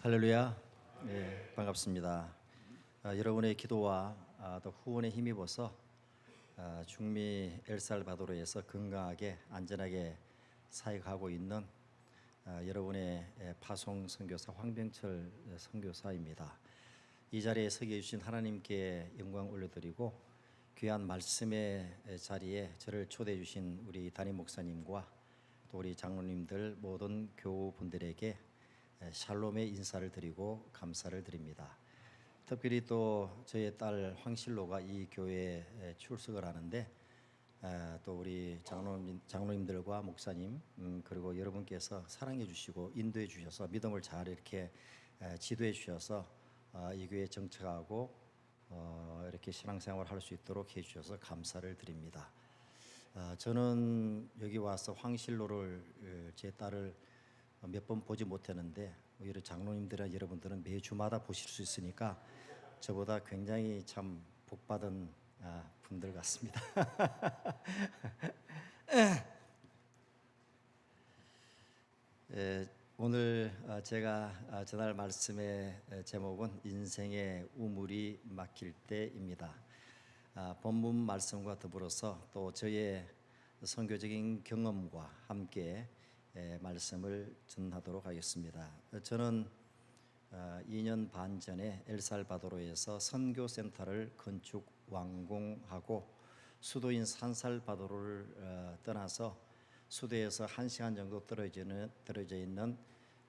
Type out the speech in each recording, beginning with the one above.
할렐루야. 반갑습니다. 여러분의 기도와 또 후원에 힘입어서 중미 엘살바도르에서 건강하게 안전하게 사역하고 있는 여러분의 파송 선교사 황병철 선교사입니다. 이 자리에 서게 해주신 하나님께 영광 올려드리고 귀한 말씀의 자리에 저를 초대해 주신 우리 담임 목사님과 또 우리 장로님들 모든 교우분들에게 샬롬의 인사를 드리고 감사를 드립니다. 특별히 또 저의 딸 황실로가 이 교회에 출석을 하는데 또 우리 장로님들과 목사님 그리고 여러분께서 사랑해 주시고 인도해 주셔서 믿음을 잘 이렇게 지도해 주셔서 이 교회에 정착하고 이렇게 신앙생활을 할 수 있도록 해 주셔서 감사를 드립니다. 저는 여기 와서 황실로를 제 딸을 몇 번 보지 못했는데 오히려 장로님들이나 여러분들은 매주마다 보실 수 있으니까 저보다 굉장히 참 복받은 분들 같습니다. 오늘 제가 전할 말씀의 제목은 인생의 우물이 막힐 때입니다. 본문 말씀과 더불어서 또 저의 선교적인 경험과 함께 말씀을 전하도록 하겠습니다. 저는 2년 반 전에 엘살바도르에서 선교센터를 건축 완공하고 수도인 산살바도르를 떠나서 수도에서 1시간 정도 떨어져 있는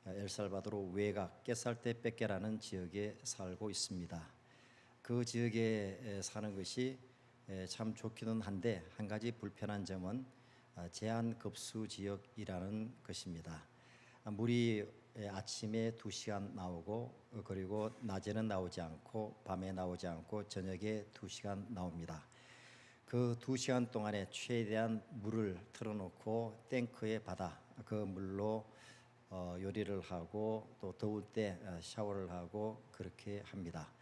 엘살바도르 외곽 깨살테페케라는 지역에 살고 있습니다. 그 지역에 사는 것이 참 좋기는 한데 한 가지 불편한 점은 제한급수 지역이라는 것입니다. 물이 아침에 2시간 나오고 그리고 낮에는 나오지 않고 밤에 나오지 않고 저녁에 2시간 나옵니다. 그 2시간 동안에 최대한 물을 틀어놓고 탱크에 받아 그 물로 요리를 하고 또 더울 때 샤워를 하고 그렇게 합니다.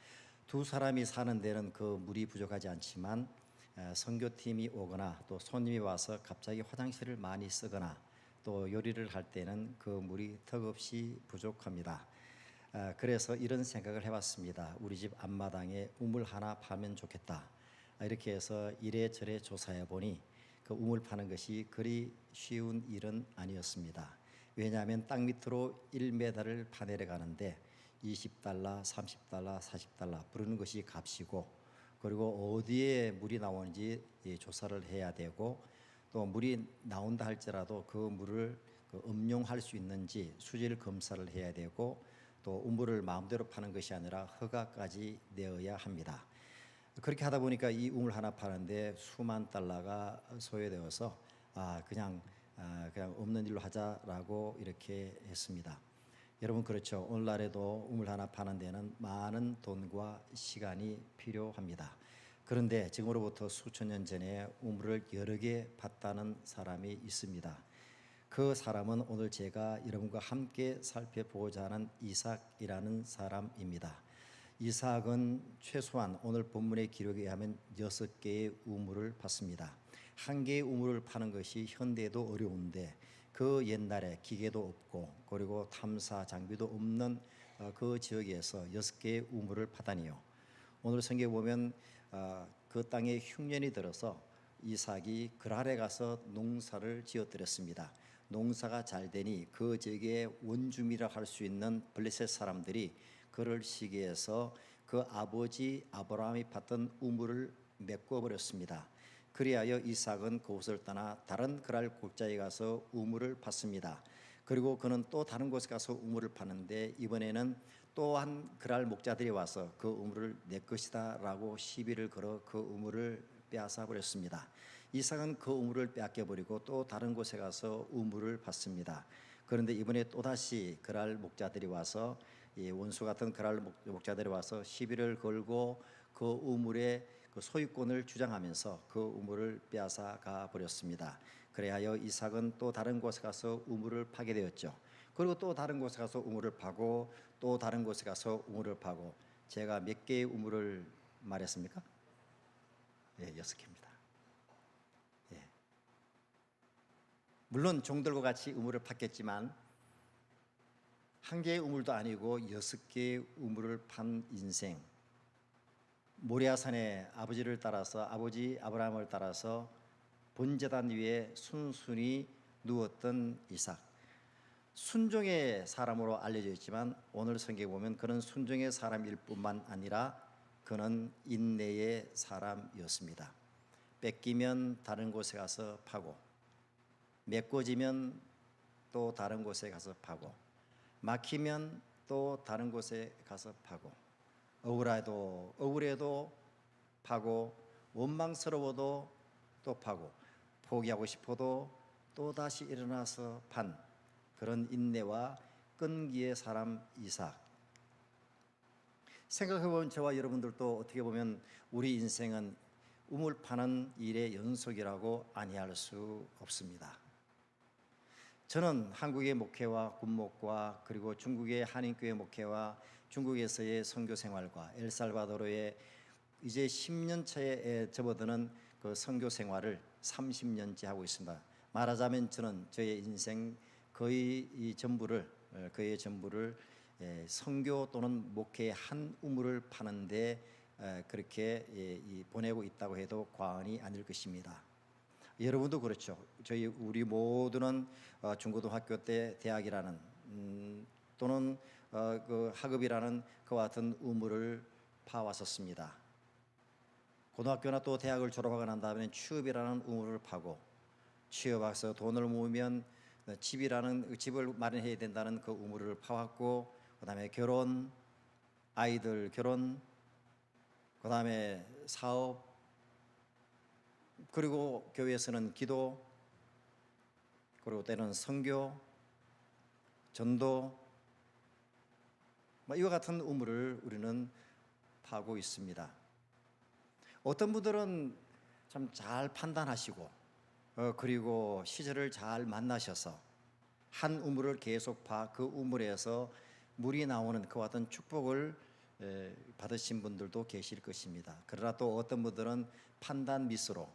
두 사람이 사는 데는 그 물이 부족하지 않지만 선교팀이 오거나 또 손님이 와서 갑자기 화장실을 많이 쓰거나 또 요리를 할 때는 그 물이 턱없이 부족합니다. 그래서 이런 생각을 해봤습니다. 우리 집 앞마당에 우물 하나 파면 좋겠다. 이렇게 해서 이래저래 조사해 보니 그 우물 파는 것이 그리 쉬운 일은 아니었습니다. 왜냐하면 땅 밑으로 1m를 파내려가는데 $20, $30, $40 부르는 것이 값이고 그리고 어디에 물이 나오는지 조사를 해야 되고 또 물이 나온다 할지라도 그 물을 음용할 수 있는지 수질 검사를 해야 되고 또 우물을 마음대로 파는 것이 아니라 허가까지 내어야 합니다. 그렇게 하다 보니까 이 우물 하나 파는데 수만 달러가 소요되어서 그냥 없는 일로 하자라고 이렇게 했습니다. 여러분 그렇죠. 오늘날에도 우물 하나 파는 데는 많은 돈과 시간이 필요합니다. 그런데 지금으로부터 수천 년 전에 우물을 여러 개 팠다는 사람이 있습니다. 그 사람은 오늘 제가 여러분과 함께 살펴보고자 하는 이삭이라는 사람입니다. 이삭은 최소한 오늘 본문의 기록에 의하면 6개의 우물을 팠습니다. 한 개의 우물을 파는 것이 현대에도 어려운데 그 옛날에 기계도 없고 그리고 탐사 장비도 없는 그 지역에서 6개의 우물을 파다니요. 오늘 성경에 보면 그 땅에 흉년이 들어서 이삭이 그랄에 가서 농사를 지어드렸습니다. 농사가 잘 되니 그 지역의 원주민이라 할 수 있는 블레셋 사람들이 그를 시기해서 그 아버지 아브라함이 팠던 우물을 메꿔버렸습니다. 그리하여 이삭은 그곳을 떠나 다른 그랄 골짜기에 가서 우물을 팠습니다. 그리고 그는 또 다른 곳에 가서 우물을 파는데 이번에는 또한 그랄 목자들이 와서 그 우물을 내 것이다 라고 시비를 걸어 그 우물을 빼앗아 버렸습니다. 이삭은 그 우물을 빼앗겨 버리고 또 다른 곳에 가서 우물을 팠습니다. 그런데 이번에 또다시 그랄 목자들이 와서 원수 같은 그랄 목자들이 와서 시비를 걸고 그 우물의 그 소유권을 주장하면서 그 우물을 빼앗아 가 버렸습니다. 그래하여 이삭은 또 다른 곳에 가서 우물을 파게 되었죠. 그리고 또 다른 곳에 가서 우물을 파고 또 다른 곳에 가서 우물을 파고 제가 몇 개의 우물을 말했습니까? 6개입니다. 물론 종들과 같이 우물을 팠겠지만 한 개의 우물도 아니고 6개의 우물을 판 인생. 모리아산에 아버지를 따라서 아버지 아브라함을 따라서 번제단 위에 순순히 누웠던 이삭. 순종의 사람으로 알려져 있지만 오늘 성경에 보면 그는 순종의 사람일 뿐만 아니라 그는 인내의 사람이었습니다. 뺏기면 다른 곳에 가서 파고, 메꿔지면 또 다른 곳에 가서 파고, 막히면 또 다른 곳에 가서 파고, 억울해도 파고, 원망스러워도 또 파고, 포기하고 싶어도 또 다시 일어나서 판 그런 인내와 끈기의 사람 이삭. 생각해보면 저와 여러분들도 어떻게 보면 우리 인생은 우물 파는 일의 연속이라고 아니할 수 없습니다. 저는 한국의 목회와 군목과 그리고 중국의 한인교회 목회와 중국에서의 선교 생활과 엘살바도르의 이제 10년 차에 접어드는 그 선교 생활을 30년째 하고 있습니다. 말하자면 저는 저의 인생 거의 전부를 선교 또는 목회의 한 우물을 파는데 그렇게 보내고 있다고 해도 과언이 아닐 것입니다. 여러분도 그렇죠. 우리 모두는 중고등학교 때 대학이라는 또는 그 학업이라는 그와 같은 우물을 파왔었습니다. 고등학교나 또 대학을 졸업하고 난 다음에 취업이라는 우물을 파고, 취업해서 돈을 모으면 집을 마련해야 된다는 그 우물을 파왔고, 그다음에 결혼, 아이들 결혼, 그다음에 사업, 그리고 교회에서는 기도, 그리고 때는 선교, 전도, 이와 같은 우물을 우리는 파고 있습니다. 어떤 분들은 참 잘 판단하시고 그리고 시절을 잘 만나셔서 한 우물을 계속 파 그 우물에서 물이 나오는 그와 같은 축복을 받으신 분들도 계실 것입니다. 그러나 또 어떤 분들은 판단 미스로,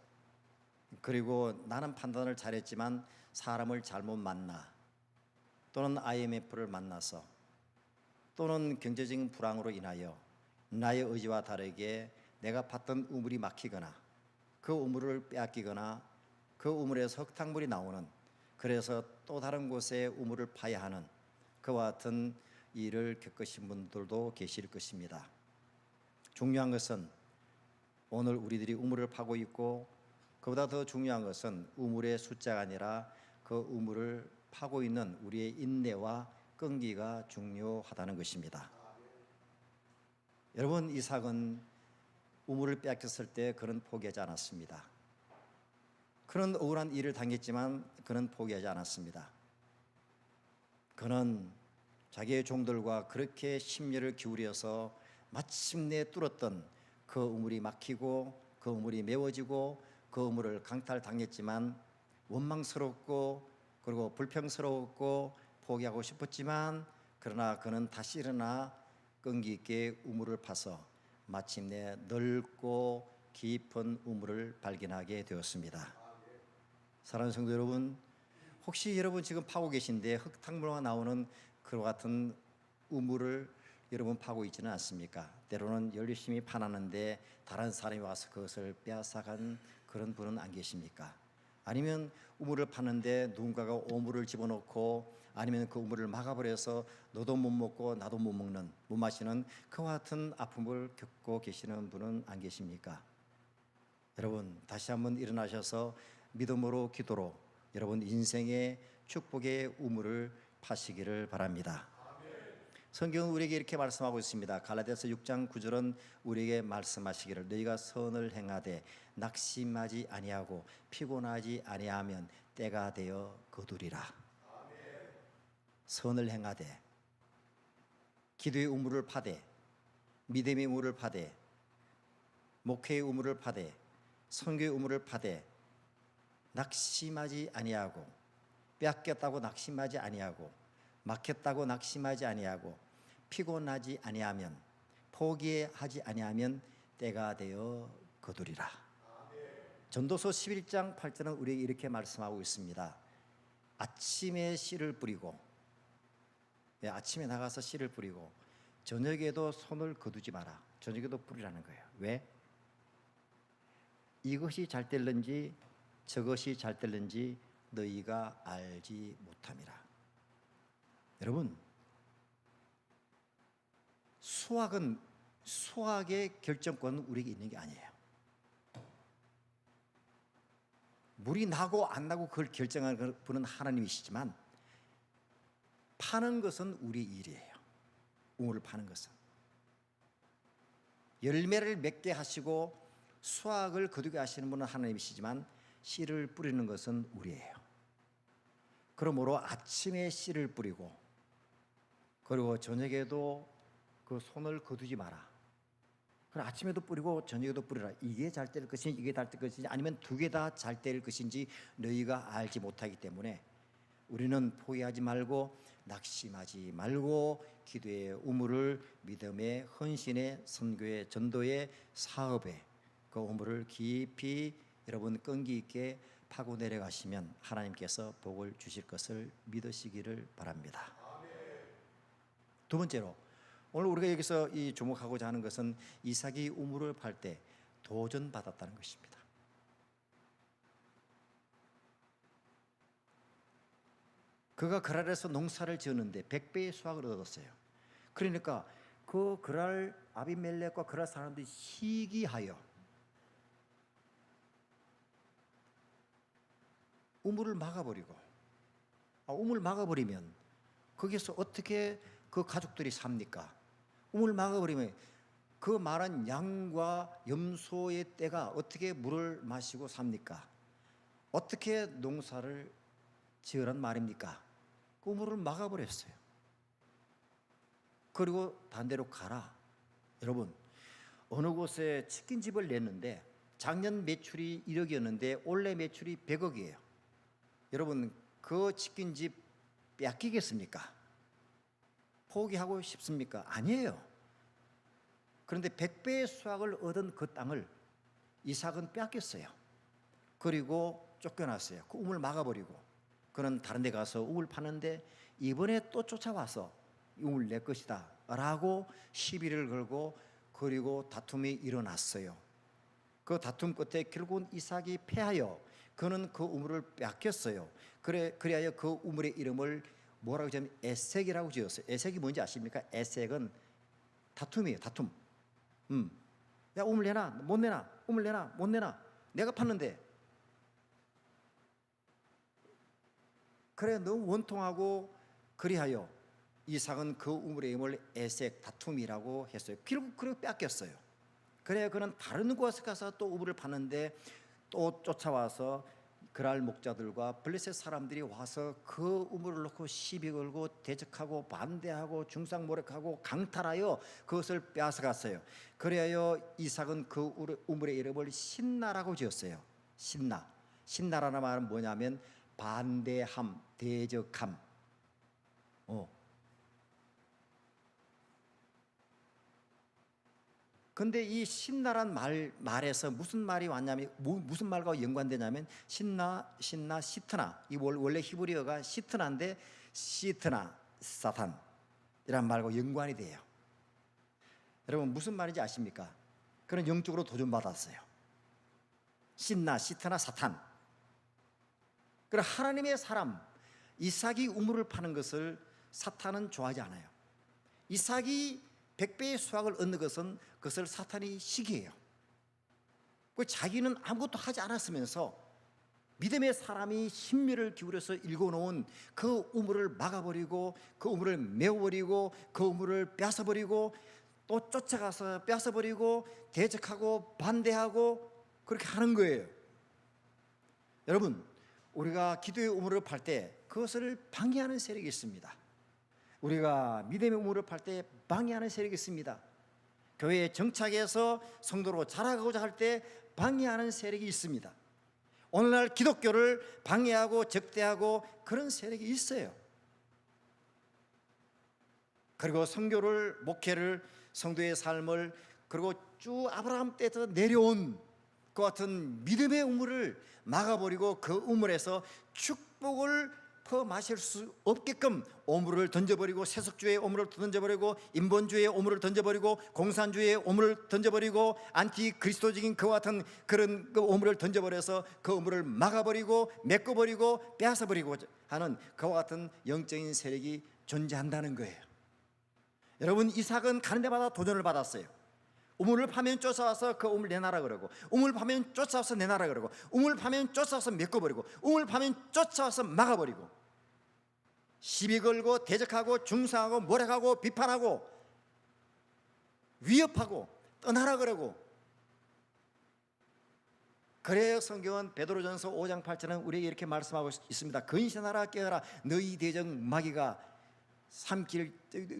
그리고 나는 판단을 잘했지만 사람을 잘못 만나, 또는 IMF를 만나서, 또는 경제적인 불황으로 인하여 나의 의지와 다르게 내가 팠던 우물이 막히거나 그 우물을 빼앗기거나 그 우물에서 흙탕물이 나오는, 그래서 또 다른 곳에 우물을 파야 하는 그와 같은 일을 겪으신 분들도 계실 것입니다. 중요한 것은 오늘 우리들이 우물을 파고 있고, 그보다 더 중요한 것은 우물의 숫자가 아니라 그 우물을 파고 있는 우리의 인내와 끈기가 중요하다는 것입니다. 여러분, 이삭은 우물을 빼앗겼을 때 그는 포기하지 않았습니다. 그는 억울한 일을 당했지만 그는 포기하지 않았습니다. 그는 자기의 종들과 그렇게 심려를 기울여서 마침내 뚫었던 그 우물이 막히고 그 우물이 메워지고 그 우물을 강탈당했지만 원망스럽고 그리고 불평스러웠고 포기하고 싶었지만, 그러나 그는 다시 일어나 끈기 있게 우물을 파서 마침내 넓고 깊은 우물을 발견하게 되었습니다. 사랑하는 성도 여러분, 혹시 여러분 지금 파고 계신데 흙탕물과 나오는 그와 같은 우물을 여러분 파고 있지는 않습니까? 때로는 열심히 파놨는데 다른 사람이 와서 그것을 빼앗아간 그런 분은 안 계십니까? 아니면 우물을 파는데 누군가가 오물을 집어넣고, 아니면 그 우물을 막아버려서 너도 못 먹고 나도 못 마시는 그와 같은 아픔을 겪고 계시는 분은 안 계십니까? 여러분, 다시 한번 일어나셔서 믿음으로 기도로 여러분 인생의 축복의 우물을 파시기를 바랍니다. 성경은 우리에게 이렇게 말씀하고 있습니다. 갈라디아서 6장 9절은 우리에게 말씀하시기를 너희가 선을 행하되 낙심하지 아니하고 피곤하지 아니하면 때가 되어 거두리라. 선을 행하되, 기도의 우물을 파되, 믿음의 우물을 파되, 목회의 우물을 파되, 선교의 우물을 파되, 낙심하지 아니하고, 빼앗겼다고 낙심하지 아니하고, 막혔다고 낙심하지 아니하고, 피곤하지 아니하면, 포기하지 아니하면 때가 되어 거두리라. 전도서 11장 8절은 우리에게 이렇게 말씀하고 있습니다. 아침에 씨를 뿌리고 예, 아침에 나가서 씨를 뿌리고 저녁에도 손을 거두지 마라. 저녁에도 뿌리라는 거예요. 왜? 이것이 잘 될는지 저것이 잘 될는지 너희가 알지 못함이라. 여러분, 수확의 결정권은 우리에게 있는 게 아니에요. 물이 나고 안 나고 그걸 결정하는 분은 하나님이시지만 파는 것은 우리 일이에요. 우물을 파는 것은 열매를 맺게 하시고 수확을 거두게 하시는 분은 하나님이시지만 씨를 뿌리는 것은 우리예요. 그러므로 아침에 씨를 뿌리고 그리고 저녁에도 그 손을 거두지 마라. 그럼 아침에도 뿌리고 저녁에도 뿌리라. 이게 잘 될 것인지 이게 잘 될 것인지 아니면 두 개 다 잘 될 것인지 너희가 알지 못하기 때문에 우리는 포기하지 말고 낙심하지 말고 기도의 우물을 믿음의 헌신의 선교의 전도의 사업에 그 우물을 깊이 여러분 끈기 있게 파고 내려가시면 하나님께서 복을 주실 것을 믿으시기를 바랍니다. 두 번째로 오늘 우리가 여기서 이 주목하고자 하는 것은 이삭이 우물을 팔 때 도전받았다는 것입니다. 그가 그랄에서 농사를 지었는데 100배의 수확을 얻었어요. 그러니까 그 그랄 아비멜렉과 그랄 사람들이 시기하여 우물을 막아버리고 우물 막아버리면 거기서 어떻게 그 가족들이 삽니까? 우물 막아버리면 그 많은 양과 염소의 떼가 어떻게 물을 마시고 삽니까? 어떻게 농사를 지으란 말입니까? 그 우물을 막아버렸어요. 그리고 반대로 가라. 여러분, 어느 곳에 치킨집을 냈는데 작년 매출이 1억이었는데 올해 매출이 100억이에요. 여러분, 그 치킨집 뺏기겠습니까? 포기하고 싶습니까? 아니에요. 그런데 100배의 수확을 얻은 그 땅을 이삭은 뺏겼어요. 그리고 쫓겨났어요. 그 우물 막아버리고 그는 다른 데 가서 우물 파는데 이번에 또 쫓아와서 이 우물 내 것이다 라고 시비를 걸고 그리고 다툼이 일어났어요. 그 다툼 끝에 결국은 이삭이 패하여 그는 그 우물을 뺏겼어요. 그래야 그 우물의 이름을 뭐라고 하냐면 에색이라고 지었어요. 에색이 뭔지 아십니까? 에색은 다툼이에요. 다툼. 야, 우물 내놔 못 내놔, 우물 내놔 못 내놔, 내가 팠는데. 그래 너무 원통하고 그리하여 이삭은 그 우물의 이름을 에색 다툼이라고 했어요. 결국 그리고 뺏겼어요. 그래야 그는 다른 곳에 가서 또 우물을 파는데 또 쫓아와서 그랄 목자들과 블레셋 사람들이 와서 그 우물을 놓고 시비 걸고 대적하고 반대하고 중상모략하고 강탈하여 그것을 빼앗아갔어요. 그래야 이삭은 그 우물의 이름을 신나라고 지었어요. 신나라는 말은 뭐냐면 반대함, 대적함. 근데 이 신나란 말에서 무슨 말이 왔냐면 무슨 말과 연관되냐면 신나, 시트나, 이 원래 히브리어가 시트나인데 시트나, 사탄 이란 말과 연관이 돼요. 여러분 무슨 말인지 아십니까? 그런 영적으로 도전받았어요. 신나, 시트나, 사탄. 그럼 하나님의 사람 이삭이 우물을 파는 것을 사탄은 좋아하지 않아요. 이삭이 100배의 수확을 얻는 것은 그것을 사탄이 시기해요. 자기는 아무것도 하지 않았으면서 믿음의 사람이 심려를 기울여서 읽어놓은 그 우물을 막아버리고 그 우물을 메워버리고 그 우물을 뺏어버리고 또 쫓아가서 뺏어버리고 대적하고 반대하고 그렇게 하는 거예요. 여러분 우리가 기도의 우물을 팔 때 그것을 방해하는 세력이 있습니다. 우리가 믿음의 우물을 팔 때 방해하는 세력이 있습니다. 교회에 정착해서 성도로 자라가고자 할 때 방해하는 세력이 있습니다. 오늘날 기독교를 방해하고 적대하고 그런 세력이 있어요. 그리고 선교를, 목회를, 성도의 삶을 그리고 쭉 아브라함 때부터 내려온 그 같은 믿음의 우물을 막아버리고 그 우물에서 축복을 퍼마실 수 없게끔 오물을 던져버리고, 세속주의의 오물을 던져버리고, 인본주의의 오물을 던져버리고, 공산주의의 오물을 던져버리고, 안티그리스도적인 그와 같은 그런 그 오물을 던져버려서 그 오물을 막아버리고 메꿔버리고 빼앗아버리고 하는 그와 같은 영적인 세력이 존재한다는 거예요. 여러분, 이삭은 가는 데마다 도전을 받았어요. 우물을 파면 쫓아와서 그 우물 내놔라 그러고, 우물 파면 쫓아와서 내놔라 그러고, 우물 파면 쫓아와서 메꿔버리고, 우물 파면 쫓아와서 막아버리고, 시비 걸고 대적하고 중상하고 모략하고 비판하고 위협하고 떠나라 그러고. 그래요, 성경은 베드로전서 5장 8절은 우리에게 이렇게 말씀하고 있습니다. 근신하라 깨어라, 너희 대적 마귀가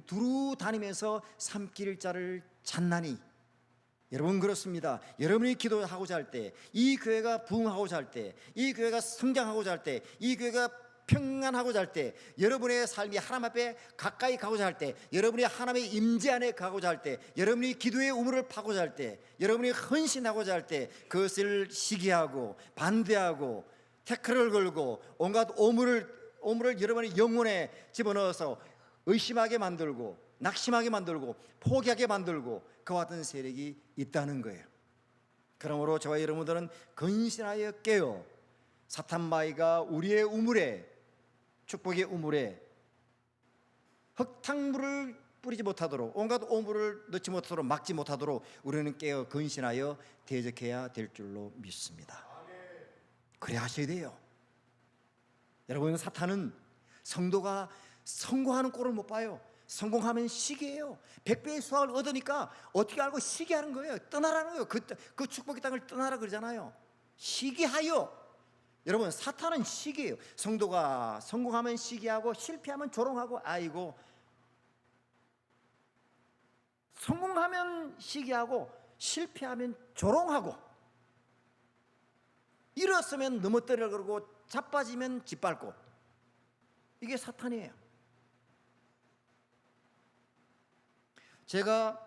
두루 다니면서 삼킬 자를 찾나니. 여러분, 그렇습니다. 여러분이 기도하고자 할 때, 이 교회가 부흥하고자 할 때, 이 교회가 성장하고자 할 때, 이 교회가 평안하고자 할 때, 여러분의 삶이 하나님 앞에 가까이 가고자 할 때, 여러분이 하나님의 임재 안에 가고자 할 때, 여러분이 기도의 우물을 파고자 할 때, 여러분이 헌신하고자 할 때, 그것을 시기하고 반대하고 태클을 걸고 온갖 오물을 여러분의 영혼에 집어넣어서 의심하게 만들고 낙심하게 만들고 포기하게 만들고 그와 같은 세력이 있다는 거예요. 그러므로 저와 여러분들은 근신하여 깨어 사탄 마귀가 우리의 우물에, 축복의 우물에 흙탕물을 뿌리지 못하도록, 온갖 오물을 넣지 못하도록, 막지 못하도록 우리는 깨어 근신하여 대적해야 될 줄로 믿습니다. 그래 하셔야 돼요. 여러분, 사탄은 성도가 성공하는 꼴을 못 봐요. 성공하면 시기해요. 100배의 수확을 얻으니까 어떻게 알고 시기하는 거예요. 떠나라는 거예요. 그 축복의 땅을 떠나라 그러잖아요. 시기하여. 여러분, 사탄은 시기예요. 성도가 성공하면 시기하고 실패하면 조롱하고, 아이고, 성공하면 시기하고 실패하면 조롱하고, 일었으면 넘어뜨려 그러고 자빠지면 짓밟고, 이게 사탄이에요. 제가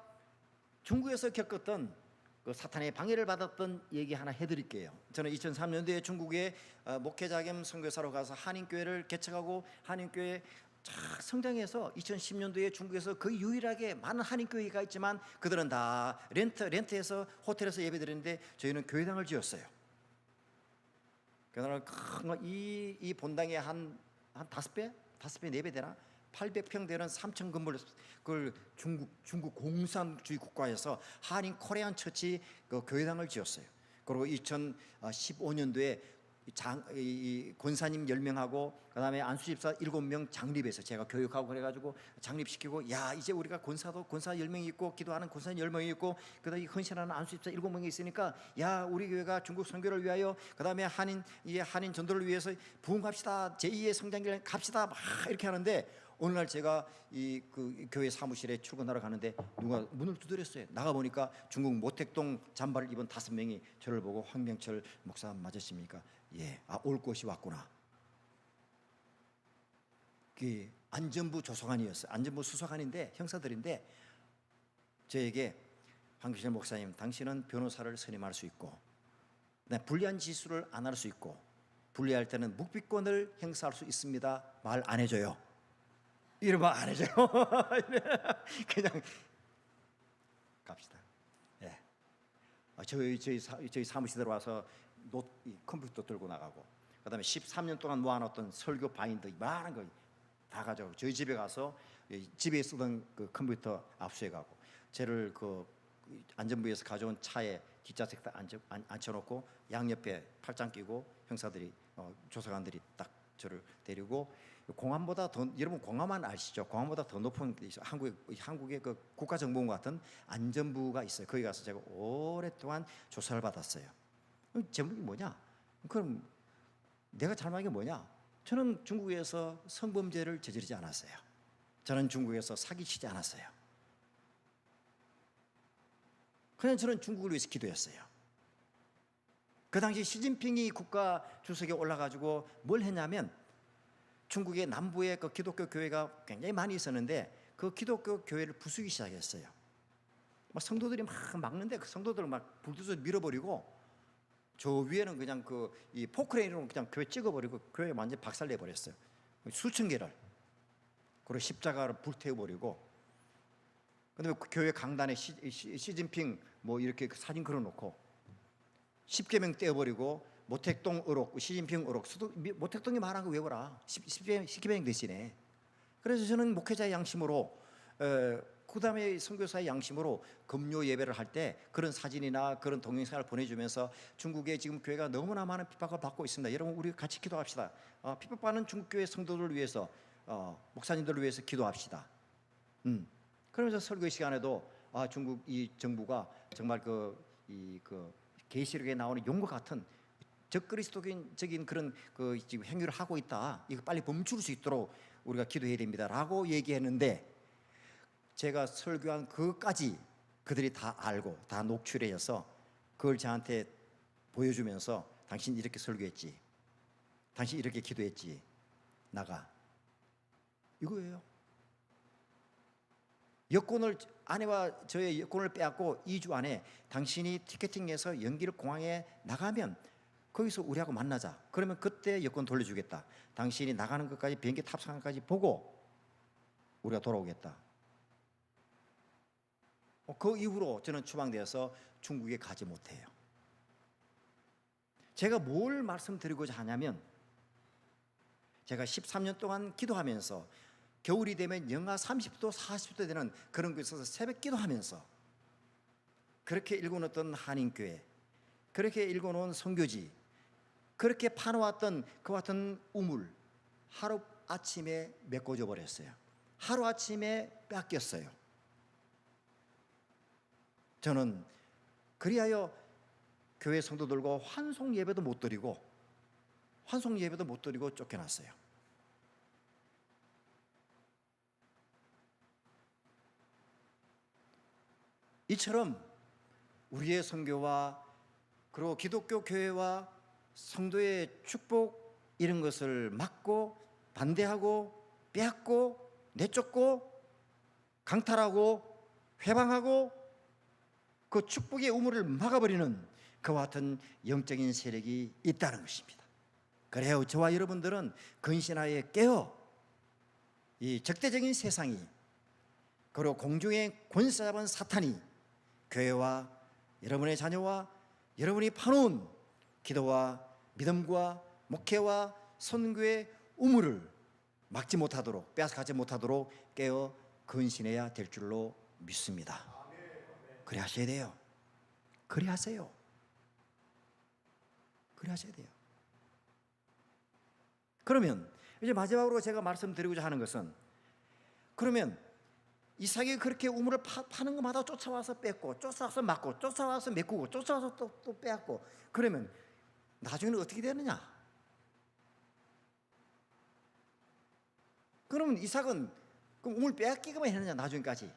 중국에서 겪었던 그 사탄의 방해를 받았던 얘기 하나 해드릴게요. 저는 2003년도에 중국에 목회자 겸 선교사로 가서 한인교회를 개척하고 한인교회 쫙 성장해서 2010년도에 중국에서 거의 유일하게 많은 한인교회가 있지만 그들은 다 렌트해서 호텔에서 예배드리는데 저희는 교회당을 지었어요. 그날 이 본당에 한 5배? 4배 되나? 800평 되는 3층 건물, 그걸 중국 공산주의 국가에서 한인 코리안 처치 그 교회당을 지었어요. 그리고 2015년도에 권사님 10명하고 그다음에 안수집사 7명 장립해서 제가 교육하고 그래가지고 장립시키고, 야, 이제 우리가 권사 10명이 있고 기도하는 권사 10명이 있고 그다음에 헌신하는 안수집사 7명이 있으니까, 야, 우리 교회가 중국 선교를 위하여 그다음에 한인 전도를 위해서 부흥합시다, 제2의 성장길 갑시다, 막 이렇게 하는데, 어느 날 제가 그 교회 사무실에 출근하러 가는데 누가 문을 두드렸어요. 나가 보니까 중국 모택동 잠바를 입은 5명이 저를 보고, 황명철 목사 맞으십니까? 예. 아, 올 것이 왔구나. 그 안전부 조사관이었어요. 안전부 수사관인데, 형사들인데, 저에게, 황명철 목사님, 당신은 변호사를 선임할 수 있고 불리한 지수를 안 할 수 있고 불리할 때는 묵비권을 행사할 수 있습니다. 말 안 해줘요. 이러면 안 해줘요. 그냥 갑시다. 예. 저희 사무실에 와서 컴퓨터 들고 나가고, 그다음에 13년 동안 모아놨던 설교 바인더 많은 거 다 가져가고, 저희 집에 가서 집에 쓰던 그 컴퓨터 압수해가고, 쟤를 그 안전부에서 가져온 차에 뒷좌석에 앉혀놓고 양옆에 팔짱 끼고 형사들이 조사관들이 딱 저를 데리고, 공안보다 더, 여러분 공안만 아시죠? 공안보다 더 높은 한국의 그 국가정보원 같은 안전부가 있어요. 거기 가서 제가 오랫동안 조사를 받았어요. 제목이 뭐냐? 그럼 내가 잘못한 게 뭐냐? 저는 중국에서 성범죄를 저지르지 않았어요. 저는 중국에서 사기치지 않았어요. 그냥 저는 중국을 위해서 기도했어요. 그 당시 시진핑이 국가 주석에 올라가지고 뭘 했냐면, 중국의 남부에 그 기독교 교회가 굉장히 많이 있었는데 그 기독교 교회를 부수기 시작했어요. 막 성도들이 막 막는데 그 성도들을 막 불두서 밀어버리고, 저 위에는 그냥 이 포크레인으로 그냥 교회 찍어버리고 교회 완전 박살내 버렸어요. 수천 개를, 그리고 십자가를 불태워버리고, 그다음에 그 교회 강단에 시진핑 뭐 이렇게 사진 걸어놓고 10계명 떼어버리고 모택동 의록, 시진핑 의록, 모택동이 말한 거 외워라. 10계명 대신에. 그래서 저는 목회자의 양심으로, 그 다음에 선교사의 양심으로 금요 예배를 할 때 그런 사진이나 그런 동영상을 보내주면서 중국에 지금 교회가 너무나 많은 핍박을 받고 있습니다. 여러분 우리 같이 기도합시다. 핍박받는 중국 교회 성도들을 위해서, 목사님들을 위해서 기도합시다. 그러면서 설교 시간에도 중국 이 정부가 정말 그 계시록에 나오는 용과 같은 적그리스도적인 그런 그 지금 행위를 하고 있다. 이거 빨리 멈출 수 있도록 우리가 기도해야 됩니다라고 얘기했는데, 제가 설교한 그것까지 그들이 다 알고 다 녹취해서 그걸 저한테 보여주면서 당신 이렇게 설교했지, 당신 이렇게 기도했지, 나가, 이거예요. 여권을, 아내와 저의 여권을 빼앗고 2주 안에 당신이 티켓팅해서 연길 공항에 나가면 거기서 우리하고 만나자. 그러면 그때 여권 돌려주겠다. 당신이 나가는 것까지, 비행기 탑승하는 것까지 보고 우리가 돌아오겠다. 그 이후로 저는 추방되어서 중국에 가지 못해요. 제가 뭘 말씀드리고자 하냐면, 제가 13년 동안 기도하면서 겨울이 되면 영하 30도 40도 되는 그런 곳에서 새벽 기도하면서 그렇게 읽어놓던 한인교회, 그렇게 읽어놓은 선교지, 그렇게 파놓았던 그 같은 우물 하루 아침에 메꿔져 버렸어요. 하루 아침에 뺏겼어요. 저는 그리하여 교회 성도들과 환송 예배도 못 드리고 쫓겨났어요. 이처럼 우리의 선교와 그리고 기독교 교회와 성도의 축복, 이런 것을 막고 반대하고 빼앗고 내쫓고 강탈하고 회방하고 그 축복의 우물을 막아버리는 그와 같은 영적인 세력이 있다는 것입니다. 그래요, 저와 여러분들은 근신하에 깨어 이 적대적인 세상이, 그리고 공중의 권세 잡은 사탄이 교회와 여러분의 자녀와 여러분이 파놓은 기도와 믿음과 목회와 선교의 우물을 막지 못하도록, 빼앗아가지 못하도록 깨어 근신해야 될 줄로 믿습니다. 그래 하셔야 돼요. 그래 하세요. 그래 하셔야 돼요. 그러면 이제 마지막으로 제가 말씀드리고자 하는 것은, 그러면 이삭이 그렇게 우물을 파는 것마다 쫓아와서 뺏고, 쫓아와서 막고, 쫓아와서 메꾸고, 쫓아와서 또 빼앗고, 그러면 나중에는 어떻게 되느냐? 그러면 이삭은 그럼 우물 빼앗기기만 했느냐 나중까지?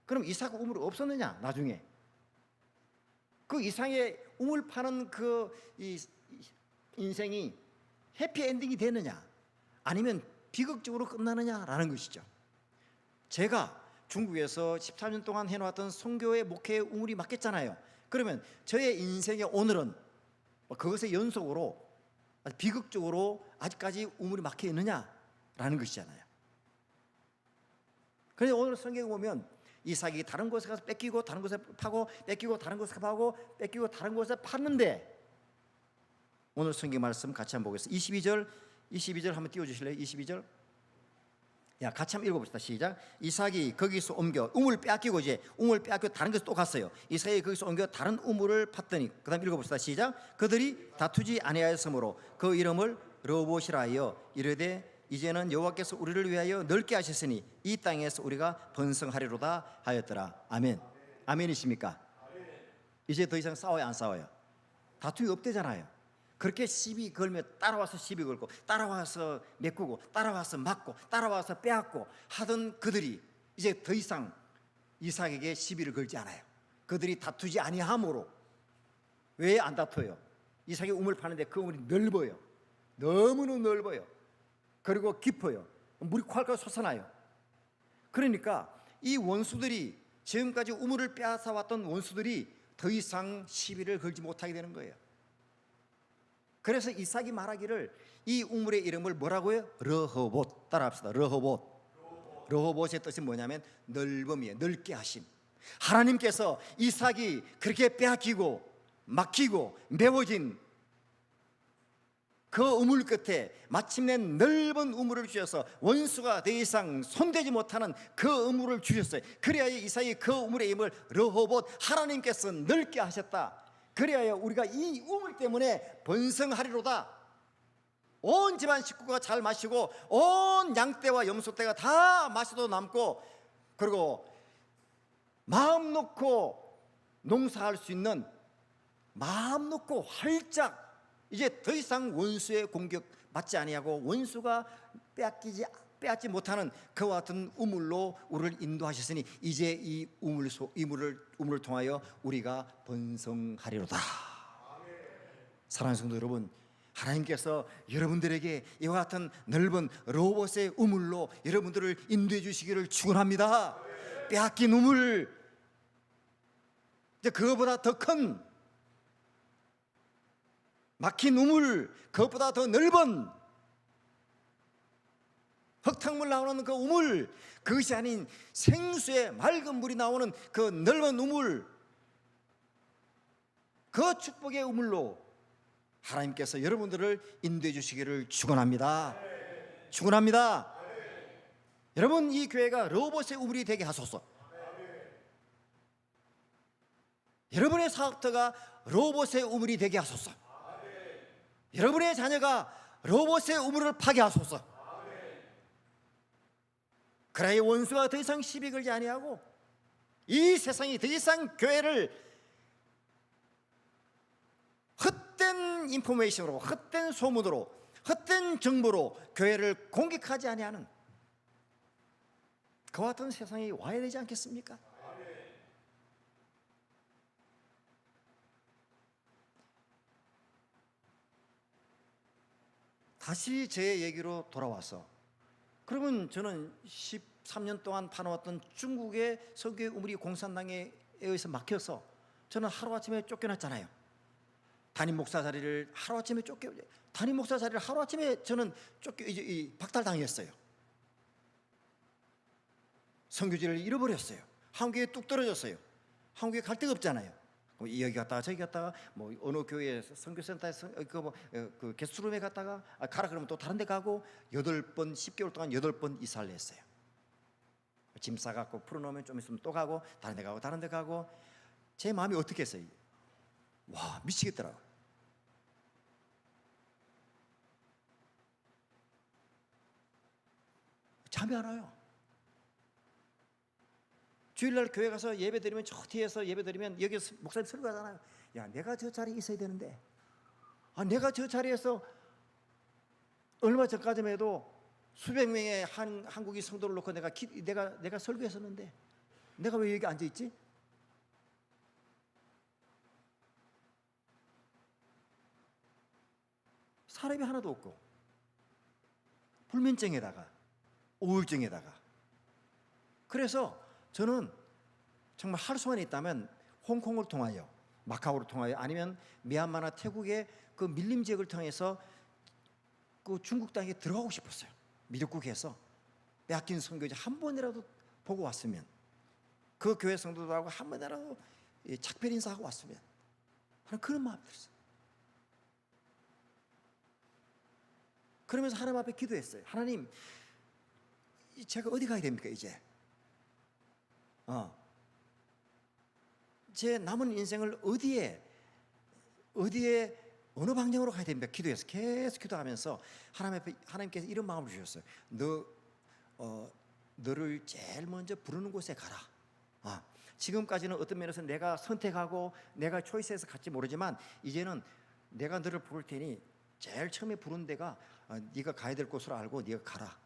그럼 이삭 우물 없었느냐 나중에? 그 이상의 우물 파는 이 인생이 해피엔딩이 되느냐, 아니면 비극적으로 끝나느냐라는 것이죠. 제가 중국에서 13년 동안 해놓았던 선교의 목회의 우물이 막혔잖아요. 그러면 저의 인생의 오늘은 그것의 연속으로 비극적으로 아직까지 우물이 막혀 있느냐라는 것이잖아요. 그래서 오늘 성경에 보면 이삭이 다른 곳에 가서 뺏기고 다른 곳에 파고 뺏기고 다른 곳에 파고 뺏기고 다른 곳에 팠는데, 오늘 성경 말씀 같이 한번 보겠습니다. 22절 한번 띄워주실래요? 22절. 야, 같이 한번 읽어봅시다. 시작. 이삭이 거기서 옮겨 우물을 빼앗기고, 이제 우물을 빼앗기고 다른 곳에 또 갔어요. 이삭이 거기서 옮겨 다른 우물을 팠더니, 그 다음 읽어봅시다. 시작. 그들이 다투지 아니하였으므로 그 이름을 르호봇이라 하여 이르되, 이제는 여호와께서 우리를 위하여 넓게 하셨으니 이 땅에서 우리가 번성하리로다 하였더라. 아멘. 아멘이십니까? 이제 더 이상 싸워요, 안 싸워요? 다툼이 없대잖아요. 그렇게 시비 걸며 따라와서 시비 걸고, 따라와서 메꾸고, 따라와서 막고, 따라와서 빼앗고 하던 그들이 이제 더 이상 이삭에게 시비를 걸지 않아요. 그들이 다투지 아니하므로. 왜 안 다투어요? 이삭이 우물 파는데 그 우물이 넓어요. 너무너무 넓어요. 그리고 깊어요. 물이 콸콸 솟아나요. 그러니까 이 원수들이, 지금까지 우물을 빼앗아 왔던 원수들이 더 이상 시비를 걸지 못하게 되는 거예요. 그래서 이삭이 말하기를 이 우물의 이름을 뭐라고요? 르호봇. 따라합시다. 르호봇. 르호봇의 뜻이 뭐냐면 넓음이에요. 넓게 하심. 하나님께서 이삭이 그렇게 빼앗기고 막히고 메워진 그 우물 끝에 마침내 넓은 우물을 주셔서 원수가 더 이상 손대지 못하는 그 우물을 주셨어요. 그래야 이삭이 그 우물의 이름을 르호봇, 하나님께서 넓게 하셨다. 그래야 우리가 이 우물 때문에 번성하리로다. 온 집안 식구가 잘 마시고 온 양떼와 염소떼가 다 마셔도 남고, 그리고 마음 놓고 농사할 수 있는, 마음 놓고 활짝 이제 더 이상 원수의 공격 받지 아니하고 원수가 빼앗지 못하는 그와 같은 우물로 우리를 인도하셨으니 이제 이 우물을 통하여 우리가 번성하리로다. 사랑하는 성도 여러분, 하나님께서 여러분들에게 이와 같은 넓은 르호봇의 우물로 여러분들을 인도해 주시기를 축원합니다. 빼앗긴 우물, 이제 그거보다 더 큰 막힌 우물, 그것보다 더 넓은 흙탕물 나오는 그 우물, 그것이 아닌 생수의 맑은 물이 나오는 그 넓은 우물, 그 축복의 우물로 하나님께서 여러분들을 인도해 주시기를 축원합니다. 축원합니다. 여러분, 이 교회가 르호봇의 우물이 되게 하소서. 여러분의 사업터가 르호봇의 우물이 되게 하소서. 여러분의 자녀가 르호봇의 우물을 파괴하소서. 그래야 원수가 더 이상 시비 걸지 아니하고 이 세상이 더 이상 교회를 헛된 인포메이션으로, 헛된 소문으로, 헛된 정보로 교회를 공격하지 아니하는 그와 같은 세상이 와야 되지 않겠습니까? 다시 제 얘기로 돌아와서, 그러면 저는 13년 동안 파놓았던 중국의 석유의 우물이 공산당에 의해서 막혀서 저는 하루아침에 쫓겨났잖아요. 담임 목사 자리를 하루아침에 저는 박탈당했어요. 선교지를 잃어버렸어요. 한국에 뚝 떨어졌어요. 한국에 갈 데가 없잖아요. 여기 갔다가 저기 갔다가 뭐 어느 교회 선교센터에서 그 게스트룸에 갔다가 가라 그러면 또 다른 데 가고 8번 10개월 동안 8번 이사를 했어요. 짐 싸갖고 풀어놓으면 좀 있으면 또 가고 다른 데 가고 제 마음이 어떻게 했어요? 와, 미치겠더라고. 잠이 안 와요. 주일날 교회 가서 예배 드리면 저 뒤에서 예배 드리면 여기 목사님 설교하잖아요. 야, 내가 저 자리에 있어야 되는데, 내가 저 자리에서 얼마 전까지만 해도 수백 명의 한국인 성도를 놓고 내가 설교했었는데 내가 왜 여기 앉아 있지? 사람이 하나도 없고 불면증에다가 우울증에다가. 그래서 저는 정말 할 수만 있다면 홍콩을 통하여, 마카오를 통하여, 아니면 미얀마나 태국의 그 밀림 지역을 통해서 그 중국 땅에 들어가고 싶었어요. 미륵국에서 빼앗긴 선교지 한 번이라도 보고 왔으면, 그 교회 성도들하고 한 번이라도 작별 인사하고 왔으면 하는 그런 마음이 들었어요. 그러면서 하나님 앞에 기도했어요. 하나님, 제가 어디 가야 됩니까 이제? 제 남은 인생을 어디에 어느 방향으로 가야 됩니까? 기도해서 계속 기도하면서 하나님께서 이런 마음을 주셨어요. 너를 제일 먼저 부르는 곳에 가라. 지금까지는 어떤 면에서 내가 선택하고 내가 초이스해서 갈지 모르지만 이제는 내가 너를 부를 테니 제일 처음에 부른 데가 네가 가야 될 곳으로 알고 네가 가라.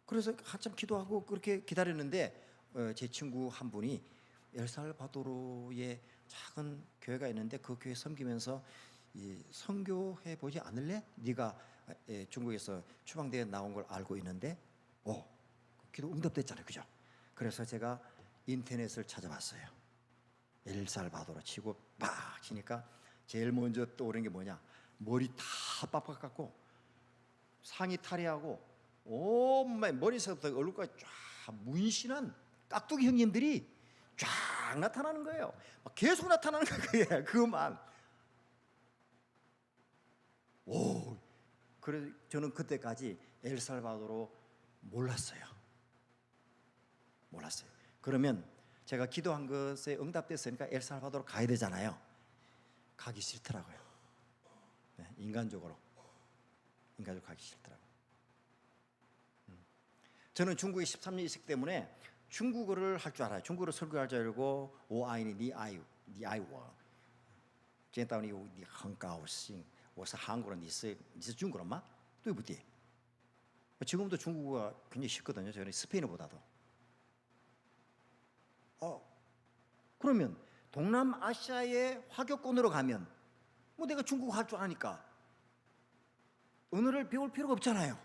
그래서 한참 기도하고 그렇게 기다렸는데 제 친구 한 분이 엘살바도르의 작은 교회가 있는데 그 교회 섬기면서 선교해 보지 않을래? 네가 중국에서 추방대에 나온 걸 알고 있는데 기도 응답됐잖아요, 그죠? 그래서 제가 인터넷을 찾아봤어요. 엘살바도르 치고 막 치니까 제일 먼저 떠오르는 게 뭐냐? 머리 다 빡빡 깎고 상의 탈의하고 온몸에 머리서부터 얼굴까지 쫙 문신한 깍두기 형님들이 쫙 나타나는 거예요. 막 계속 나타나는 거예요. 그만. 오, 그래 저는 그때까지 엘살바도르 몰랐어요. 그러면 제가 기도한 것에 응답됐으니까 엘살바도르 가야 되잖아요. 가기 싫더라고요. 네, 인간적으로 가기 싫더라고요. 저는 중국에 13년 있었기 때문에 중국어를 할 줄 알아요. 중국어를 설교할 줄 알고 오아이니 니아이워见到你很高兴我是韩国人你是中国人吗? 对不对? 지금도 중국어가 굉장히 쉽거든요. 저는 스페인어보다도. 그러면 동남아시아의 화교권으로 가면 뭐 내가 중국어 할 줄 아니까 언어를 배울 필요가 없잖아요.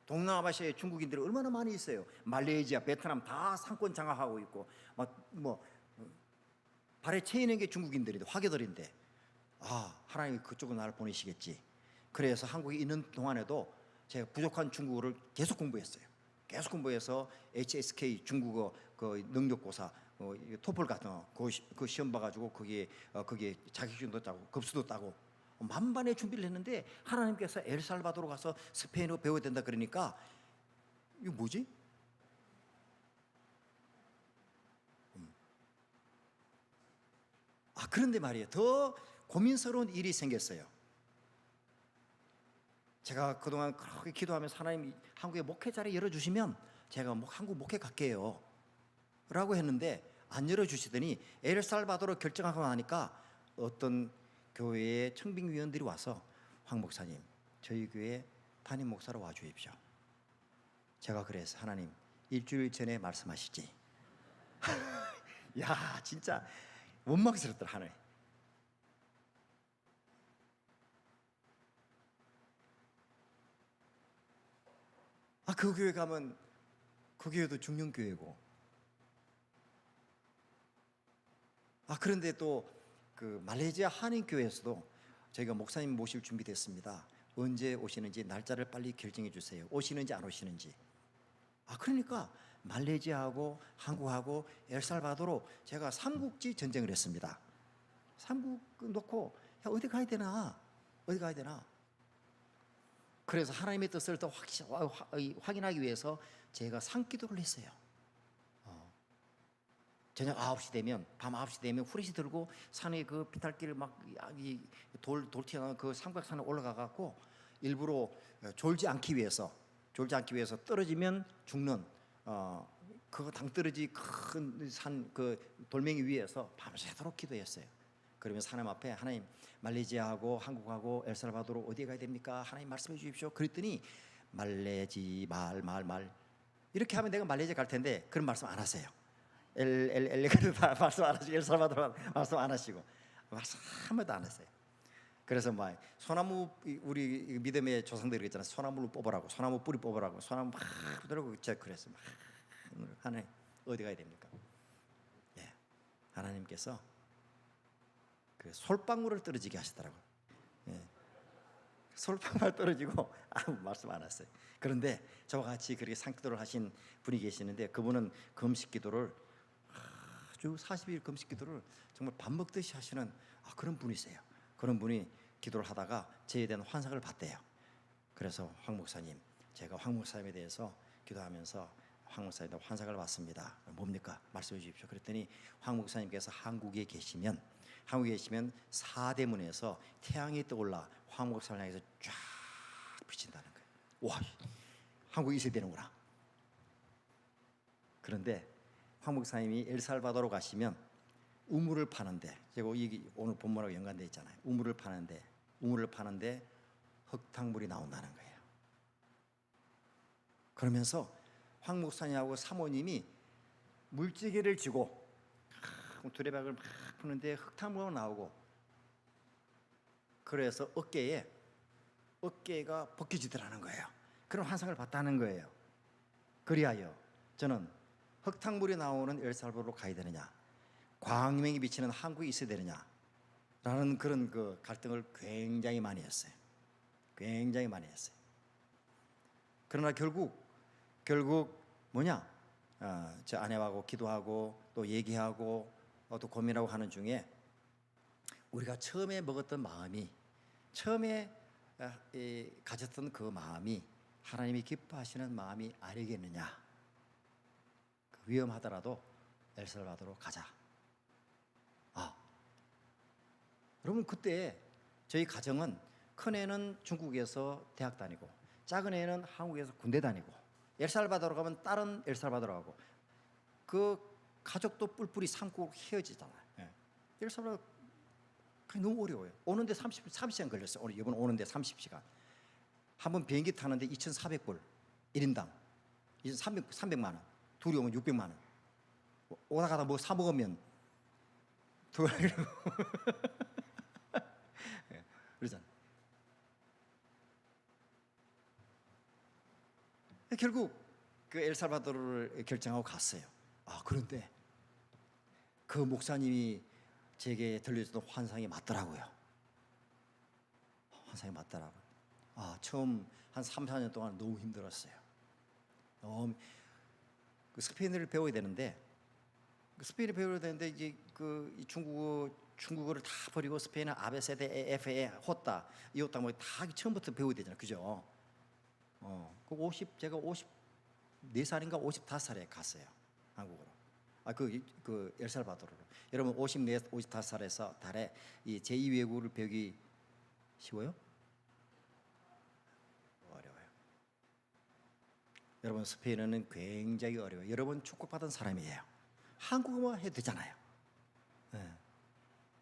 동남아시아의 중국인들이 얼마나 많이 있어요. 말레이시아, 베트남 다 상권 장악하고 있고 뭐 발에 채이는 게 중국인들인데 화교들인데 하나님이 그쪽으로 나를 보내시겠지. 그래서 한국에 있는 동안에도 제가 부족한 중국어를 계속 공부했어요. 계속 공부해서 HSK 중국어 그 능력고사 토플 같은 거 그 시험 봐가지고 거기에 자격증도 따고 급수도 따고 만반의 준비를 했는데 하나님께서 엘살바도르 가서 스페인어 배워야 된다 그러니까 이거 뭐지? 그런데 말이에요. 더 고민스러운 일이 생겼어요. 제가 그동안 그렇게 기도하면서 하나님 한국에 목회 자리 열어주시면 제가 한국 목회 갈게요 라고 했는데 안 열어주시더니 엘살바도르 결정하고 나니까 어떤 교회의 청빙위원들이 와서 황 목사님 저희 교회 담임 목사로 와주십시오. 제가 그래서 하나님 일주일 전에 말씀하시지. 야 진짜 원망스럽더라 하나님. 그 교회 가면 그 교회도 중년교회고 그런데 또 그 말레이시아 한인교회에서도 저희가 목사님 모실 준비됐습니다. 언제 오시는지 날짜를 빨리 결정해 주세요. 오시는지 안 오시는지. 그러니까 말레이시아하고 한국하고 엘살바도르 제가 삼국지 전쟁을 했습니다. 삼국 놓고 어디 가야 되나 그래서 하나님의 뜻을 더 확인하기 위해서 제가 산기도를 했어요. 저녁 9시 되면 밤 9시 되면 후레쉬 들고 산에 그 비탈길을 돌 튀어나온 그 삼각산에 올라가 갖고 일부러 졸지 않기 위해서 떨어지면 죽는 그거 당떨어지 큰 산 그 돌멩이 위에서 밤새도록 기도했어요. 그러면서 하나님 앞에 하나님 말레이시아하고 한국하고 엘살바도르 어디에 가야 됩니까? 하나님 말씀해 주십시오. 그랬더니 말레지 말 이렇게 하면 내가 말레이시아 갈 텐데 그런 말씀 안 하세요. 말씀 안 하시고 엘살바도르 말씀 안 하시고 말씀 한마디도 안 했어요. 그래서 소나무 우리 믿음의 조상들이 있잖아요. 소나무를 뽑으라고 소나무 뿌리 뽑으라고 소나무 막 들고 제가 그랬어요. 하나님 어디 가야 됩니까? 하나님께서 그 솔방울을 떨어지게 하시더라고요. 솔방울 떨어지고 아무 말씀 안 했어요. 그런데 저와 같이 그렇게 산기도를 하신 분이 계시는데 그분은 금식기도를 아주 40일 금식기도를 정말 밥 먹듯이 하시는 그런 분이세요. 그런 분이 기도를 하다가 저에 대한 환상을 봤대요. 그래서 황 목사님 제가 황 목사님에 대해서 기도하면서 황 목사님도 환상을 봤습니다. 뭡니까? 말씀해 주십시오. 그랬더니 황 목사님께서 한국에 계시면 사대문에서 태양이 떠올라 황 목사님을 향해서 쫙 비친다는 거예요. 와, 한국에 있어야 되는구나. 그런데 황 목사님이 엘살바도르 가시면 우물을 파는데 제가 이게 오늘 본문하고 연관되어 있잖아요. 우물을 파는데 흙탕물이 나온다는 거예요. 그러면서 황 목사님하고 사모님이 물지개를 쥐고 두레박을 막 푸는데 흙탕물이 나오고 그래서 어깨가 벗겨지더라는 거예요. 그런 환상을 봤다는 거예요. 그리하여 저는 흙탕물이 나오는 엘살바도르로 가야 되느냐 광명이 비치는 한국에 있어야 되느냐 라는 그런 그 갈등을 굉장히 많이 했어요. 굉장히 많이 했어요. 그러나 결국 뭐냐? 저 아내하고 기도하고 또 얘기하고 또 고민하고 하는 중에 우리가 처음에 먹었던 마음이, 처음에 가졌던 그 마음이 하나님이 기뻐하시는 마음이 아니겠느냐. 위험하더라도 엘살바도르로 가자. 여러분, 그때 저희 가정은 큰애는 중국에서 대학 다니고 작은 애는 한국에서 군대 다니고, 엘살바도르 가면 딸은 엘살바도르 가고, 그 가족도 뿔뿔이 삼고 헤어지잖아요. 엘살바도르 너무 어려워요. 오는데 30시간 걸렸어요. 이번 오는데 30시간. 한 번 비행기 타는데 2,400불 1인당, 300만 원. 둘이 오면 600만 원. 오다 가다 뭐 사 먹으면 그러잖아요. 결국 그 엘살바도르를 결정하고 갔어요. 그런데 그 목사님이 제게 들려줬던 환상이 맞더라고요. 환상이 맞더라고요. 처음 한 3, 4년 동안 너무 힘들었어요. 그 스페인어를 배워야 되는데, 이제 이 중국어를 다 버리고 스페인어 아베세데 에페에 호따 이호따 뭐 다 처음부터 배워야 되잖아요. 그죠? 제가 54살인가 55살에 갔어요. 한국으로. 그 엘살바도르로. 여러분 55살에서 달에 이 제2외국어를 배우기 쉬워요? 어려워요. 여러분, 스페인어는 굉장히 어려워요. 여러분 축복받은 사람이에요. 한국어만 해도 되잖아요.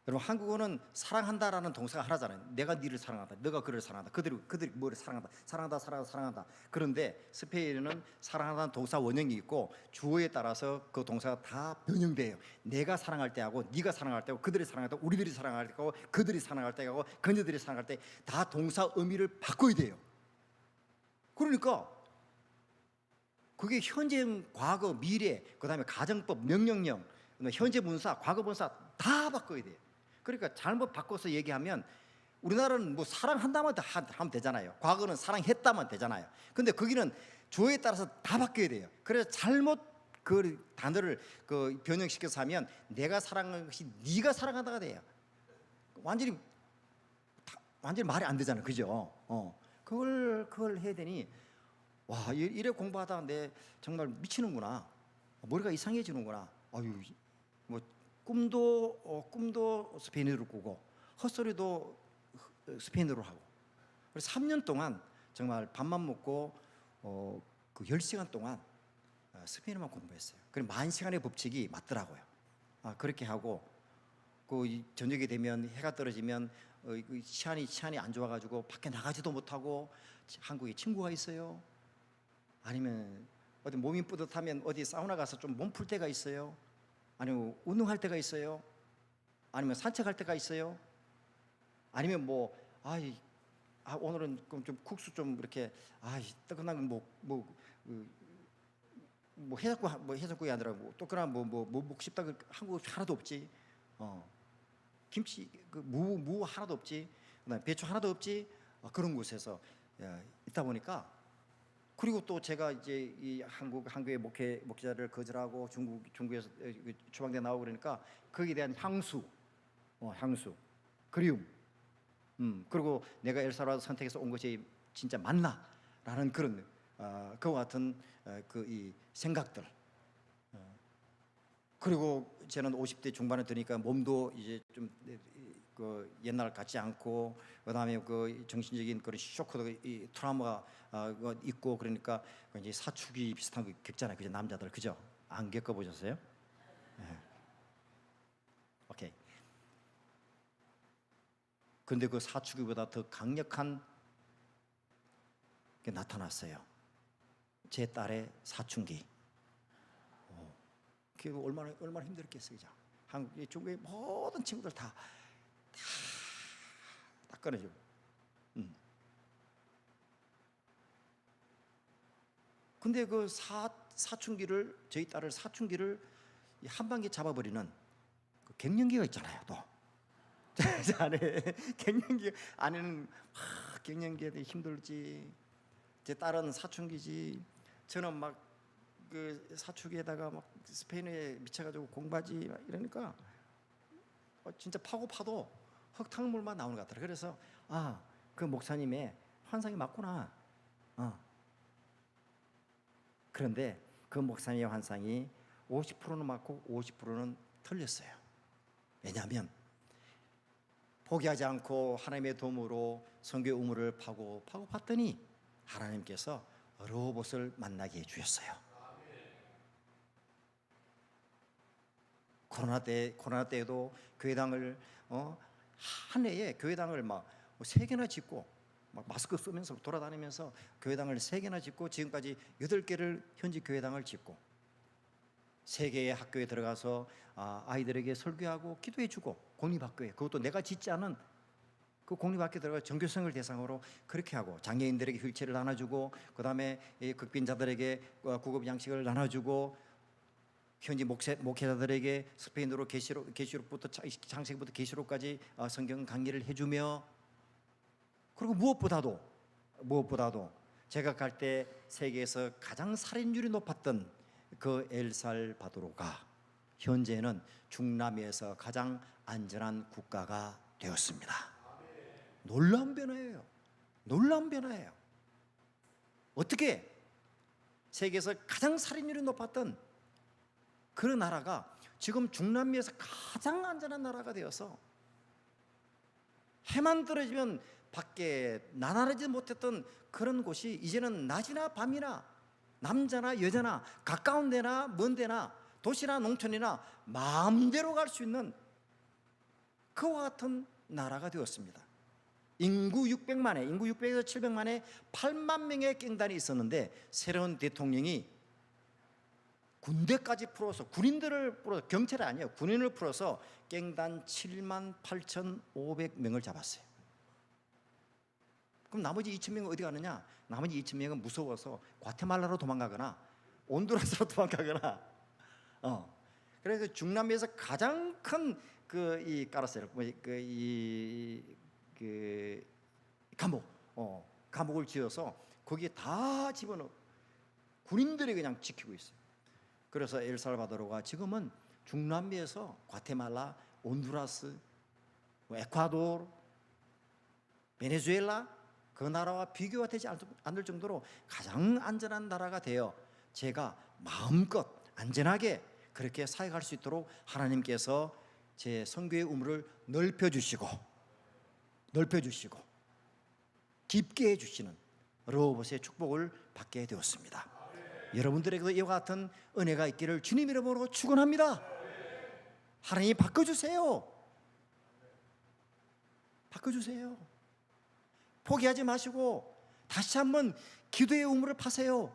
여러분, 한국어는 사랑한다라는 동사가 하나잖아요. 내가 니를 사랑한다, 너가 그를 사랑한다, 그들이 뭐를 사랑한다. 그런데 스페인어는 사랑한다는 동사 원형이 있고 주어에 따라서 그 동사가 다 변형돼요. 내가 사랑할 때하고 네가 사랑할 때하고 그들이 사랑할 때, 우리들이 사랑할 때하고 그들이 사랑할 때하고 그녀들이 사랑할 때 다 동사 의미를 바꿔야 돼요. 그러니까 그게 현재, 과거, 미래, 그다음에 가정법, 명령형, 현재 분사, 과거 분사 다 바꿔야 돼요. 그러니까 잘못 바꿔서 얘기하면, 우리나라는 뭐 사랑한다만 하면 되잖아요. 과거는 사랑했다만 되잖아요. 근데 거기는 주어에 따라서 다 바뀌어야 돼요. 그래서 잘못 그 단어를 그 변형시켜서 하면 내가 사랑하는 것이 네가 사랑한다가 돼요. 완전히 말이 안 되잖아요. 그죠? 그걸 해야 되니, 와, 이래 공부하다가 내 정말 미치는구나. 머리가 이상해지는구나. 뭐 꿈도 스페인어로 꾸고 헛소리도 스페인어로 하고. 그래서 3년 동안 정말 밥만 먹고 그 10시간 동안 스페인어만 공부했어요. 그럼 10,000시간의 법칙이 맞더라고요. 그렇게 하고, 그 저녁이 되면, 해가 떨어지면 치안이 안 좋아가지고 밖에 나가지도 못하고, 한국에 친구가 있어요. 아니면 어디 몸이 뿌듯하면 어디 사우나 가서 좀 몸 풀 때가 있어요. 아니면 운동할 때가 있어요. 아니면 산책할 때가 있어요. 아니면 뭐 오늘은 좀 국수 좀 이렇게 뜨끈한 해장국이 아니라 뜨끈한 뭐 먹고 싶다. 한국에 하나도 없지. 김치 무 하나도 없지. 그다음에 배추 하나도 없지. 그런 곳에서 있다 보니까, 그리고 또 제가 이제 이 한국의 목회자를 거절하고 중국에서 추방돼 나오고 그러니까 거기에 대한 향수, 그리움, 그리고 내가 엘살바도르 선택해서 온 것이 진짜 맞나라는 그런 그와 같은 이 생각들. 그리고 저는 50대 중반에 되니까 몸도 이제 좀 그 옛날 같지 않고, 그다음에 그 정신적인 그런 쇼크도, 이 트라우마가 있고, 그러니까 이제 사춘기 비슷한 거 겪잖아요. 그죠? 남자들, 그죠? 안 겪어보셨어요? 네. 오케이. 근데 그 사춘기보다 더 강력한 게 나타났어요. 제 딸의 사춘기. 그게 얼마나 힘들었겠어요, 그죠? 한국, 중국의 모든 친구들 다 꺼내주고. 근데 그 사춘기를, 저희 딸을 사춘기를 한 방에 잡아버리는 그 갱년기가 있잖아요. 또 안에 갱년기 안에는 갱년기에 대해 힘들지. 제 딸은 사춘기지. 저는 막 그 사춘기에다가 막 스페인에 미쳐가지고 공부하지 막 이러니까 진짜 파도 흙탕물만 나오는 것 같더라. 그래서 그 목사님의 환상이 맞구나. 그런데 그 목사님의 환상이 50%는 맞고 50%는 틀렸어요. 왜냐하면 포기하지 않고 하나님의 도움으로 선교의 우물을 파고 봤더니 하나님께서 르호봇을 만나게 해주셨어요. 코로나 때에도 교회당을 한 해에 교회당을 막 3개나 짓고 막 마스크 쓰면서 돌아다니면서 교회당을 3개나 짓고 지금까지 8개를 현지 교회당을 짓고 3개의 학교에 들어가서 아이들에게 설교하고 기도해주고 공립학교에, 그것도 내가 짓지 않은 그 공립학교 들어가 전교생을 대상으로 그렇게 하고, 장애인들에게 휠체어를 나눠주고, 그 다음에 극빈자들에게 구급 양식을 나눠주고, 현지 목회자들에게 스페인어로 계시록부터 창세기부터 계시록까지 성경 강의를 해주며, 그리고 무엇보다도 제가 갈 때 세계에서 가장 살인율이 높았던 그 엘살바도르가 현재는 중남미에서 가장 안전한 국가가 되었습니다. 놀라운 변화예요. 어떻게 세계에서 가장 살인율이 높았던 그런 나라가 지금 중남미에서 가장 안전한 나라가 되어서, 해만 떨어지면 밖에 나나르지 못했던 그런 곳이 이제는 낮이나 밤이나 남자나 여자나 가까운 데나 먼 데나 도시나 농촌이나 마음대로 갈 수 있는 그와 같은 나라가 되었습니다. 인구 600에서 700만에 8만 명의 갱단이 있었는데, 새로운 대통령이 군대까지 풀어서, 군인들을 풀어서, 경찰이 아니에요, 군인을 풀어서 갱단 7만 8,500명을 잡았어요. 그럼 나머지 2,000명은 어디 가느냐? 나머지 2,000명은 무서워서 과테말라로 도망가거나 온두라스로 도망가거나. 그래서 중남미에서 가장 큰 이 까라셀, 그 감옥을 지어서 거기에 다 집어넣어 군인들이 그냥 지키고 있어요. 그래서 엘살바도르가 지금은 중남미에서 과테말라, 온두라스, 에콰도르, 베네수엘라, 그 나라와 비교가 되지 않을 정도로 가장 안전한 나라가 되어, 제가 마음껏 안전하게 그렇게 사역할 수 있도록 하나님께서 제 선교의 우물을 넓혀주시고 깊게 해주시는 르호봇의 축복을 받게 되었습니다. 여러분들에게도 이와 같은 은혜가 있기를 주님 이름으로 축원합니다. 하나님 바꿔주세요. 포기하지 마시고 다시 한번 기도의 우물을 파세요.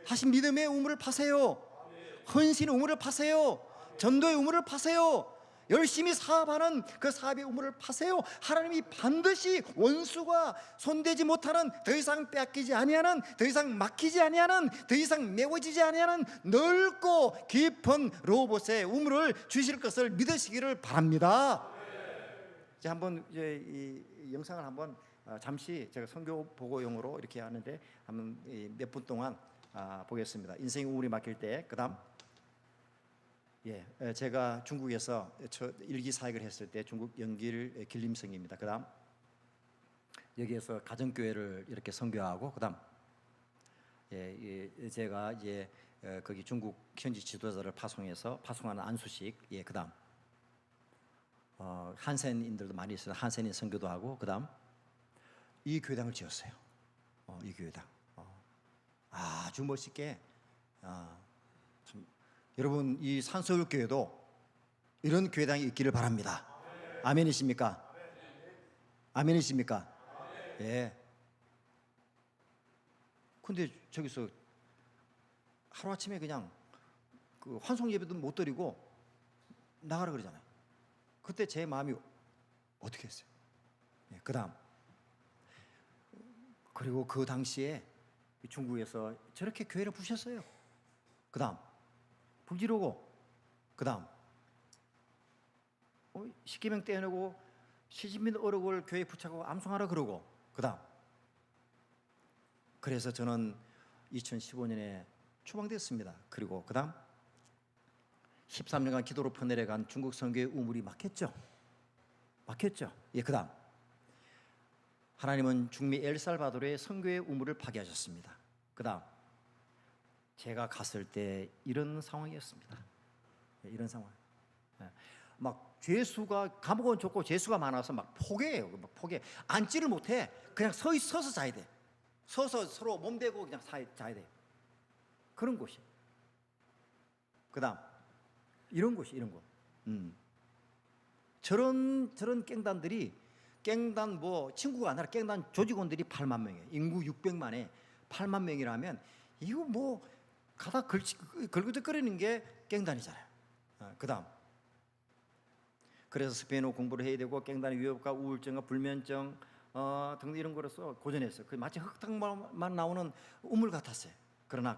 다시 믿음의 우물을 파세요. 헌신의 우물을 파세요. 전도의 우물을 파세요. 열심히 사업하는 그 사업의 우물을 파세요. 하나님이 반드시 원수가 손대지 못하는, 더 이상 빼앗기지 아니하는, 더 이상 막히지 아니하는, 더 이상 메워지지 아니하는 넓고 깊은 르호봇의 우물을 주실 것을 믿으시기를 바랍니다. 이제 한번 이 영상을 한번 잠시 제가 선교 보고용으로 이렇게 하는데 한번 몇 분 동안 보겠습니다. 인생 우물이 막힐 때. 그다음 제가 중국에서 일기 사역을 했을 때, 중국 연길 길림성입니다. 그다음 여기에서 가정교회를 이렇게 선교하고, 그다음 제가 이제 거기 중국 현지 지도자를 파송하는 안수식, 그다음 한센인들도 많이 있어요. 한센인 선교도 하고, 그다음 이 교회당을 지었어요. 이 교회당 아주 멋있게. 여러분, 이 산서울교회도 이런 교회당이 있기를 바랍니다. 아멘이십니까? 예. 근데 저기서 하루아침에 그냥 그 환송 예배도 못 드리고 나가라 그러잖아요. 그때 제 마음이 어떻게 했어요? 그 다음, 그리고 그 당시에 중국에서 저렇게 교회를 부셨어요. 그 다음 불 지르고, 그 다음 십계명 떼어내고 시집 및 어록을 교회에 붙잡고 암송하라 그러고, 그다음 그래서 저는 2015년에 추방됐습니다. 그리고 그다음 13년간 기도로 퍼내려간 중국 선교의 우물이 막혔죠. 예, 그다음 하나님은 중미 엘살바도르의 선교의 우물을 파괴하셨습니다. 그다음 제가 갔을 때 이런 상황이었습니다. 예, 이런 상황. 예, 막 죄수가 감옥은 좋고 죄수가 많아서 막 포개해요. 막 포개. 앉지를 못해. 그냥 서서 자야 돼. 서서 서로 몸대고 그냥 자야 돼. 그런 곳이. 그다음 이런 곳이 이런 곳. 저런 깽단 뭐 친구가 아니라 깽단 조직원들이 8만 명이에요. 인구 600만에 8만 명이라면 이거 뭐 가다 걸그적거리는 게 깽단이잖아요. 그다음 그래서 스페인어 공부를 해야 되고 깽단의 위협과 우울증과 불면증 등등 이런 거로서 고전했어요. 그 마치 흙탕만 나오는 우물 같았어요. 그러나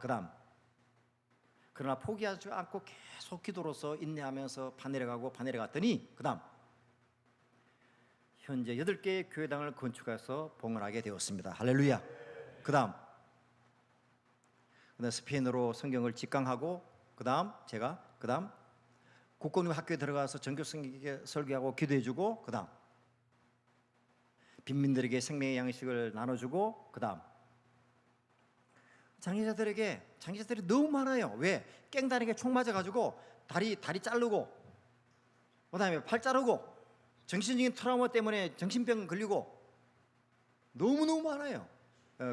포기하지 않고 계속 기도로서 인내하면서 파내려갔더니 그다음 현재 8개의 교회당을 건축해서 봉헌하게 되었습니다. 할렐루야. 그다음 스페인어로 성경을 직강하고 그다음 국공립 학교에 들어가서 전교 설교하고 기도해주고 그다음 빈민들에게 생명의 양식을 나눠주고 그다음 장애자들이 너무 많아요. 왜? 깽단에게 총 맞아가지고 다리 자르고 그다음에 팔 자르고 정신적인 트라우마 때문에 정신병 걸리고 너무 많아요.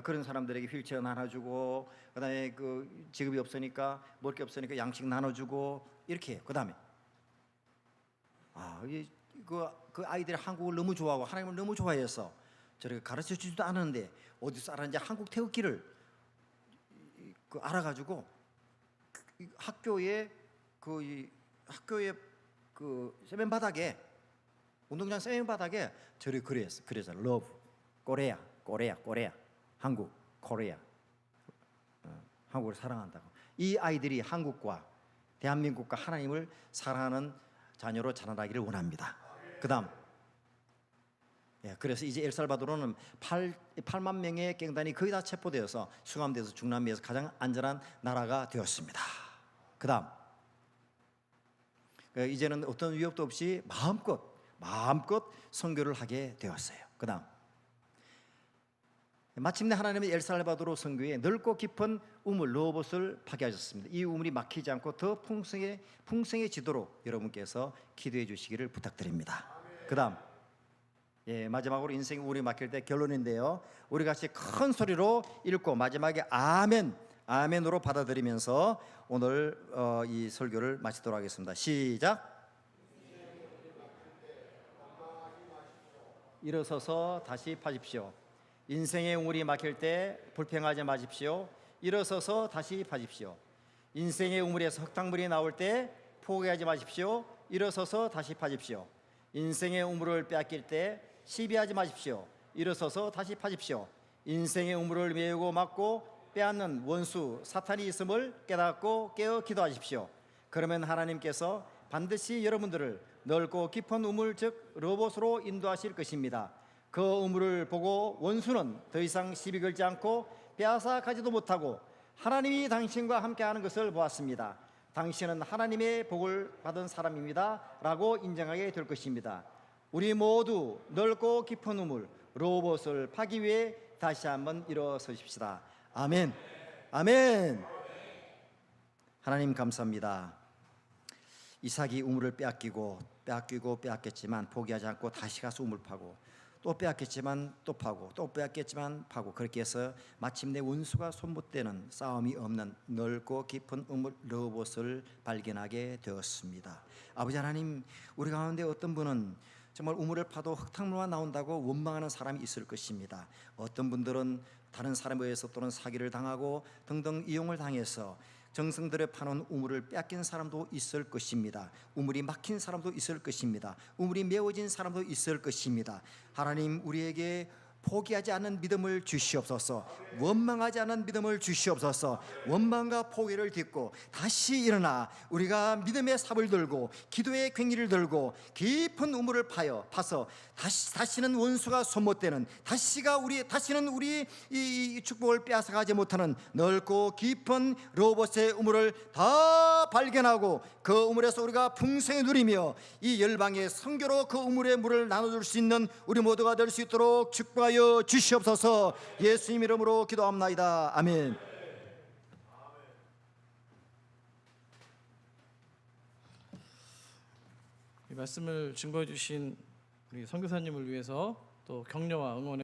그런 사람들에게 휠체어 나눠주고 그다음에 그 직업이 없으니까 먹을 게 없으니까 양식 나눠주고 이렇게 해요. 그다음에 그 아이들이 한국을 너무 좋아하고 하나님을 너무 좋아해서 저렇게 가르쳐 주지도 않았는데 어디서 알았는지 한국 태극기를 알아가지고 학교의 세면 바닥에 운동장 세면 바닥에 저를 그래서 러브 코리아 한국 코리아 한국을 사랑한다고. 이 아이들이 한국과 대한민국과 하나님을 사랑하는 자녀로 자라나기를 원합니다. 그다음 그래서 이제 엘살바도르는 8만 명의 깽단이 거의 다 체포되어서 수감돼서 중남미에서 가장 안전한 나라가 되었습니다. 그다음 이제는 어떤 위협도 없이 마음껏 선교를 하게 되었어요. 그다음 마침내 하나님은 엘살바도르 선교에 넓고 깊은 우물 로봇을 파괴하셨습니다. 이 우물이 막히지 않고 더 풍성해지도록 여러분께서 기도해 주시기를 부탁드립니다. 그다음 마지막으로 인생의 우물이 막힐 때 결론인데요. 우리 같이 큰 소리로 읽고 마지막에 아멘으로 받아들이면서 오늘 이 설교를 마치도록 하겠습니다. 시작. 일어서서 다시 파십시오. 인생의 우물이 막힐 때 불평하지 마십시오. 일어서서 다시 파십시오. 인생의 우물에서 흙탕물이 나올 때 포기하지 마십시오. 일어서서 다시 파십시오. 인생의 우물을 빼앗길 때 시비하지 마십시오. 일어서서 다시 파십시오. 인생의 우물을 메우고 막고 빼앗는 원수 사탄이 있음을 깨닫고 깨어 기도하십시오. 그러면 하나님께서 반드시 여러분들을 넓고 깊은 우물 즉 로봇으로 인도하실 것입니다. 그 우물을 보고 원수는 더 이상 시비 걸지 않고 빼앗아 가지도 못하고 하나님이 당신과 함께하는 것을 보았습니다. 당신은 하나님의 복을 받은 사람입니다 라고 인정하게 될 것입니다. 우리 모두 넓고 깊은 우물 로봇을 파기 위해 다시 한번 일어서십시다. 아멘. 하나님 감사합니다. 이삭이 우물을 빼앗겼지만 포기하지 않고 다시 가서 우물 파고 또 빼앗겼지만 또 파고 또 빼앗겼지만 파고 그렇게 해서 마침내 원수가 손못대는 싸움이 없는 넓고 깊은 우물 로봇을 발견하게 되었습니다. 아버지 하나님, 우리 가운데 어떤 분은 정말 우물을 파도 흙탕물만 나온다고 원망하는 사람이 있을 것입니다. 어떤 분들은 다른 사람에 의해서 또는 사기를 당하고 등등 이용을 당해서 정성들에 파놓은 우물을 뺏긴 사람도 있을 것입니다. 우물이 막힌 사람도 있을 것입니다. 우물이 메워진 사람도 있을 것입니다. 하나님, 우리에게 포기하지 않는 믿음을 주시옵소서. 원망하지 않는 믿음을 주시옵소서. 원망과 포기를 딛고 다시 일어나 우리가 믿음의 삽을 들고 기도의 괭이를 들고 깊은 우물을 파서 다시는 원수가 손못대는, 다시는 우리 이 축복을 빼앗아가지 못하는 넓고 깊은 로봇의 우물을 다 발견하고 그 우물에서 우리가 풍성히 누리며 이 열방의 선교로 그 우물의 물을 나눠줄 수 있는 우리 모두가 될 수 있도록 축복하여 주시옵소서. 예수님 이름으로 기도합나이다. 아멘. 이 말씀을 증거해 주신 우리 선교사님을 위해서 또 격려와 응원의